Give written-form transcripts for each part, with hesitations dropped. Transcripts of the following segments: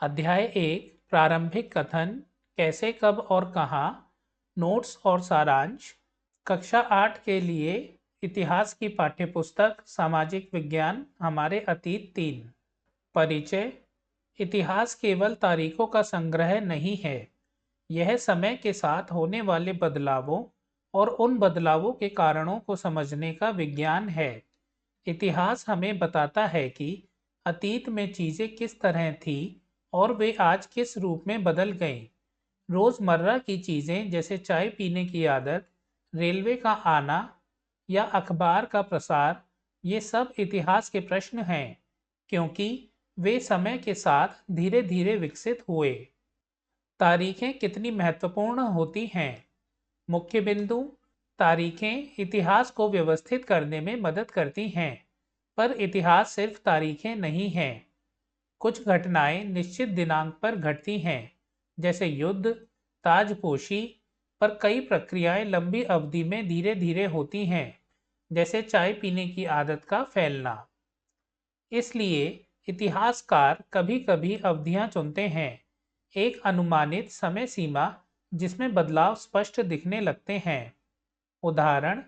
अध्याय 1 प्रारंभिक कथन कैसे कब और कहाँ। नोट्स और सारांश। कक्षा 8 के लिए इतिहास की पाठ्यपुस्तक सामाजिक विज्ञान हमारे अतीत 3। परिचय। इतिहास केवल तारीखों का संग्रह नहीं है, यह समय के साथ होने वाले बदलावों और उन बदलावों के कारणों को समझने का विज्ञान है। इतिहास हमें बताता है कि अतीत में चीजें किस तरह थीं और वे आज किस रूप में बदल गईं। रोजमर्रा की चीजें जैसे चाय पीने की आदत, रेलवे का आना या अखबार का प्रसार, ये सब इतिहास के प्रश्न हैं, क्योंकि वे समय के साथ धीरे धीरे विकसित हुए। तारीखें कितनी महत्वपूर्ण होती हैं। मुख्य बिंदु। तारीखें इतिहास को व्यवस्थित करने में मदद करती हैं, पर इतिहास सिर्फ तारीखें नहीं हैं। कुछ घटनाएं निश्चित दिनांक पर घटती हैं, जैसे युद्ध, ताजपोशी, पर कई प्रक्रियाएं लंबी अवधि में धीरे धीरे होती हैं, जैसे चाय पीने की आदत का फैलना। इसलिए इतिहासकार कभी कभी अवधियां चुनते हैं, एक अनुमानित समय सीमा जिसमें बदलाव स्पष्ट दिखने लगते हैं। उदाहरण।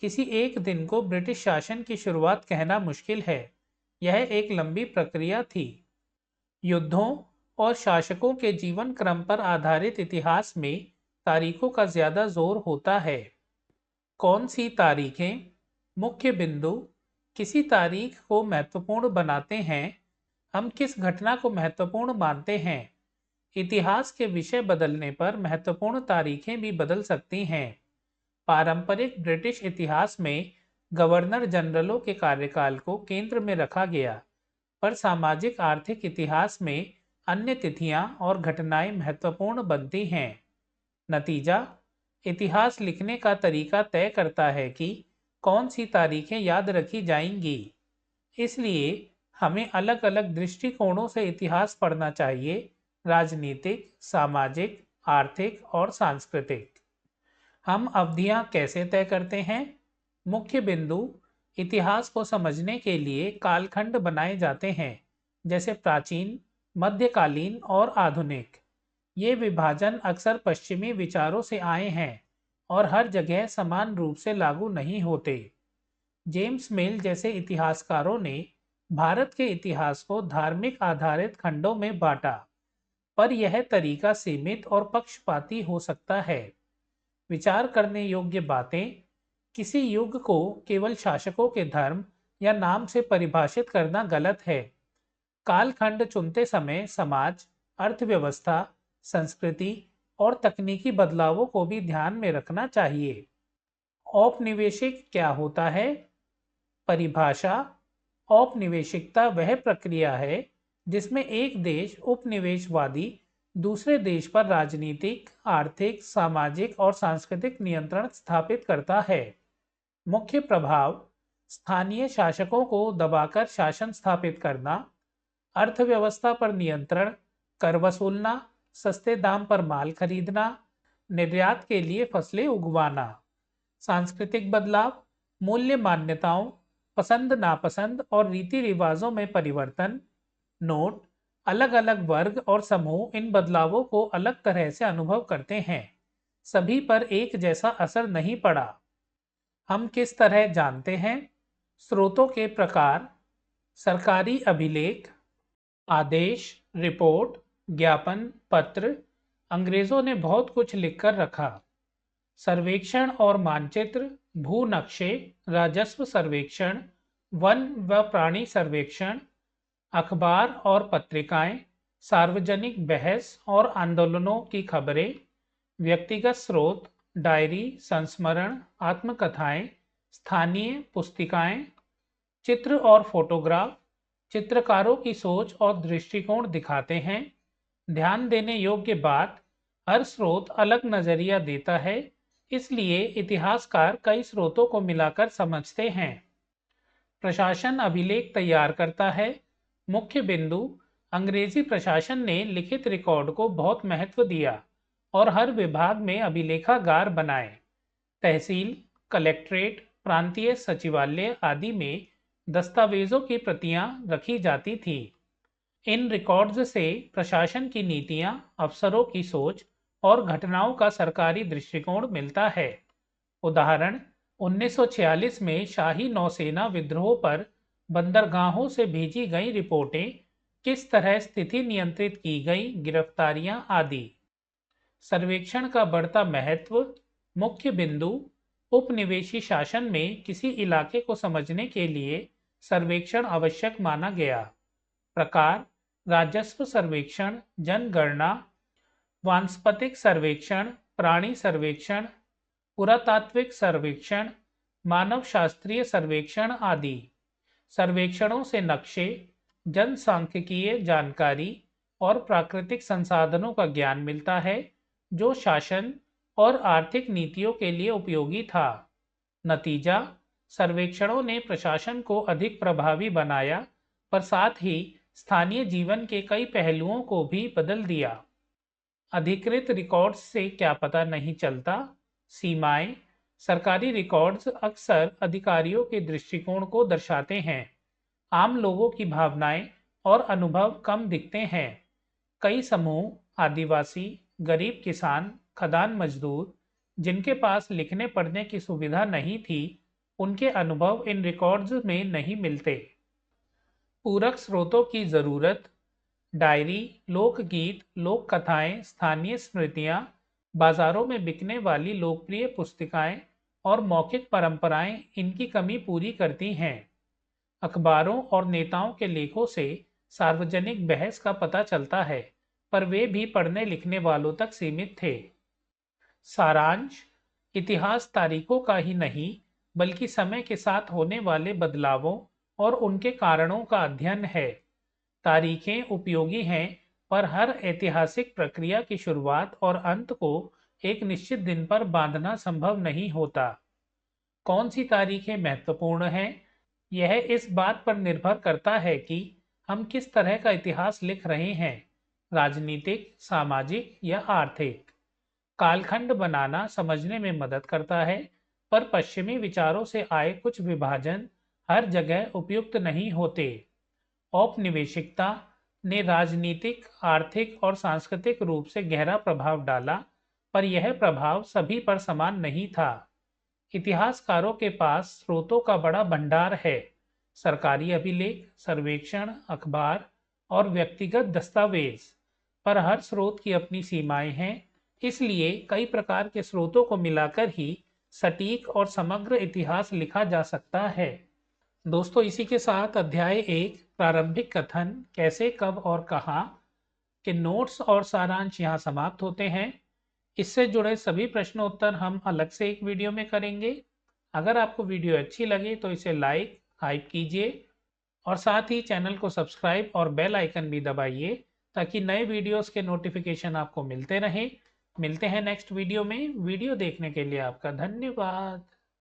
किसी एक दिन को ब्रिटिश शासन की शुरुआत कहना मुश्किल है, यह एक लंबी प्रक्रिया थी। युद्धों और शासकों के जीवन क्रम पर आधारित इतिहास में तारीखों का ज्यादा जोर होता है। कौन सी तारीखें। मुख्य बिंदु। किसी तारीख को महत्वपूर्ण बनाते हैं, हम किस घटना को महत्वपूर्ण मानते हैं। इतिहास के विषय बदलने पर महत्वपूर्ण तारीखें भी बदल सकती हैं। पारंपरिक ब्रिटिश इतिहास में गवर्नर जनरलों के कार्यकाल को केंद्र में रखा गया, पर सामाजिक आर्थिक इतिहास में अन्य तिथियां और घटनाएं महत्वपूर्ण बनती हैं। नतीजा। इतिहास लिखने का तरीका तय करता है कि कौन सी तारीखें याद रखी जाएंगी। इसलिए हमें अलग अलग दृष्टिकोणों से इतिहास पढ़ना चाहिए, राजनीतिक, सामाजिक, आर्थिक और सांस्कृतिक। हम अवधियां कैसे तय करते हैं। मुख्य बिंदु। इतिहास को समझने के लिए कालखंड बनाए जाते हैं, जैसे प्राचीन, मध्यकालीन और आधुनिक। ये विभाजन अक्सर पश्चिमी विचारों से आए हैं और हर जगह समान रूप से लागू नहीं होते। जेम्स मिल जैसे इतिहासकारों ने भारत के इतिहास को धार्मिक आधारित खंडों में बांटा, पर यह तरीका सीमित और पक्षपाती हो सकता है। विचार करने योग्य बातें। किसी युग को केवल शासकों के धर्म या नाम से परिभाषित करना गलत है। कालखंड चुनते समय समाज, अर्थव्यवस्था, संस्कृति और तकनीकी बदलावों को भी ध्यान में रखना चाहिए। औपनिवेशिक क्या होता है। परिभाषा। औपनिवेशिकता वह प्रक्रिया है जिसमें एक देश उपनिवेशवादी दूसरे देश पर राजनीतिक, आर्थिक, सामाजिक और सांस्कृतिक नियंत्रण स्थापित करता है। मुख्य प्रभाव। स्थानीय शासकों को दबाकर शासन स्थापित करना, अर्थव्यवस्था पर नियंत्रण, कर वसूलना, सस्ते दाम पर माल खरीदना, निर्यात के लिए फसलें उगवाना। सांस्कृतिक बदलाव। मूल्य मान्यताओं, पसंद नापसंद और रीति रिवाजों में परिवर्तन। नोट। अलग अलग वर्ग और समूह इन बदलावों को अलग तरह से अनुभव करते हैं, सभी पर एक जैसा असर नहीं पड़ा। हम किस तरह जानते हैं। स्रोतों के प्रकार। सरकारी अभिलेख, आदेश, रिपोर्ट, ज्ञापन पत्र। अंग्रेजों ने बहुत कुछ लिखकर रखा। सर्वेक्षण और मानचित्र, भू नक्शे, राजस्व सर्वेक्षण, वन व प्राणी सर्वेक्षण, अखबार और पत्रिकाएं, सार्वजनिक बहस और आंदोलनों की खबरें, व्यक्तिगत स्रोत, डायरी, संस्मरण, आत्मकथाएं, स्थानीय पुस्तिकाएं, चित्र और फोटोग्राफ, चित्रकारों की सोच और दृष्टिकोण दिखाते हैं। ध्यान देने योग्य बात, हर स्रोत अलग नजरिया देता है, इसलिए इतिहासकार कई स्रोतों को मिलाकर समझते हैं। प्रशासन अभिलेख तैयार करता है। मुख्य बिंदु। अंग्रेजी प्रशासन ने लिखित रिकॉर्ड को बहुत महत्व दिया और हर विभाग में अभिलेखागार बनाए। तहसील, कलेक्ट्रेट, प्रांतीय सचिवालय आदि में दस्तावेजों की प्रतियां रखी जाती थी। इन रिकॉर्ड्स से प्रशासन की नीतियां, अफसरों की सोच और घटनाओं का सरकारी दृष्टिकोण मिलता है। उदाहरण, 1946 में शाही नौसेना विद्रोह पर बंदरगाहों से भेजी गई रिपोर्टें, किस तरह स्थिति नियंत्रित की गई, गिरफ्तारियां आदि। सर्वेक्षण का बढ़ता महत्व। मुख्य बिंदु, उपनिवेशी शासन में किसी इलाके को समझने के लिए सर्वेक्षण आवश्यक माना गया। प्रकार, राजस्व सर्वेक्षण, जनगणना, वानस्पतिक सर्वेक्षण, प्राणी सर्वेक्षण, पुरातात्विक सर्वेक्षण, मानवशास्त्रीय सर्वेक्षण आदि। सर्वेक्षणों से नक्शे, जनसांख्यिकीय जानकारी और प्राकृतिक संसाधनों का ज्ञान मिलता है, जो शासन और आर्थिक नीतियों के लिए उपयोगी था। नतीजा, सर्वेक्षणों ने प्रशासन को अधिक प्रभावी बनाया, पर साथ ही स्थानीय जीवन के कई पहलुओं को भी बदल दिया। अधिकृत रिकॉर्ड्स से क्या पता नहीं चलता? सीमाएं। सरकारी रिकॉर्ड्स अक्सर अधिकारियों के दृष्टिकोण को दर्शाते हैं। आम लोगों की भावनाएं और अनुभव कम दिखते हैं। कई समूह, आदिवासी, गरीब किसान, खदान मजदूर, जिनके पास लिखने पढ़ने की सुविधा नहीं थी, उनके अनुभव इन रिकॉर्ड्स में नहीं मिलते। पूरक स्रोतों की जरूरत। डायरी, लोकगीत, लोक कथाएं, स्थानीय स्मृतियां, बाजारों में बिकने वाली लोकप्रिय पुस्तिकाएं और मौखिक परंपराएं इनकी कमी पूरी करती हैं। अखबारों और नेताओं के लेखों से सार्वजनिक बहस का पता चलता है, पर वे भी पढ़ने लिखने वालों तक सीमित थे। सारांश, इतिहास तारीखों का ही नहीं, बल्कि समय के साथ होने वाले बदलावों और उनके कारणों का अध्ययन है। तारीखें उपयोगी हैं, पर हर ऐतिहासिक प्रक्रिया की शुरुआत और अंत को एक निश्चित दिन पर बांधना संभव नहीं होता। कौन सी तारीखें महत्वपूर्ण हैं? यह इस बात पर निर्भर करता है कि हम किस तरह का इतिहास लिख रहे हैं, राजनीतिक, सामाजिक या आर्थिक। कालखंड बनाना समझने में मदद करता है, पर पश्चिमी विचारों से आए कुछ विभाजन हर जगह उपयुक्त नहीं होते। औपनिवेशिकता ने राजनीतिक, आर्थिक और सांस्कृतिक रूप से गहरा प्रभाव डाला, पर यह प्रभाव सभी पर समान नहीं था। इतिहासकारों के पास स्रोतों का बड़ा भंडार है। सरकारी अभिलेख, सर्वेक्षण, अखबार और व्यक्तिगत दस्तावेज, पर हर स्रोत की अपनी सीमाएं हैं। इसलिए कई प्रकार के स्रोतों को मिलाकर ही सटीक और समग्र इतिहास लिखा जा सकता है। दोस्तों, इसी के साथ अध्याय 1 प्रारंभिक कथन कैसे, कब और कहाँ के नोट्स और सारांश यहाँ समाप्त होते हैं। इससे जुड़े सभी प्रश्नोत्तर हम अलग से एक वीडियो में करेंगे। अगर आपको वीडियो अच्छी लगे तो इसे लाइक, हाइप कीजिए और साथ ही चैनल को सब्सक्राइब और बेल आइकन भी दबाइए, ताकि नए वीडियोस के नोटिफिकेशन आपको मिलते रहें। मिलते हैं नेक्स्ट वीडियो में। वीडियो देखने के लिए आपका धन्यवाद।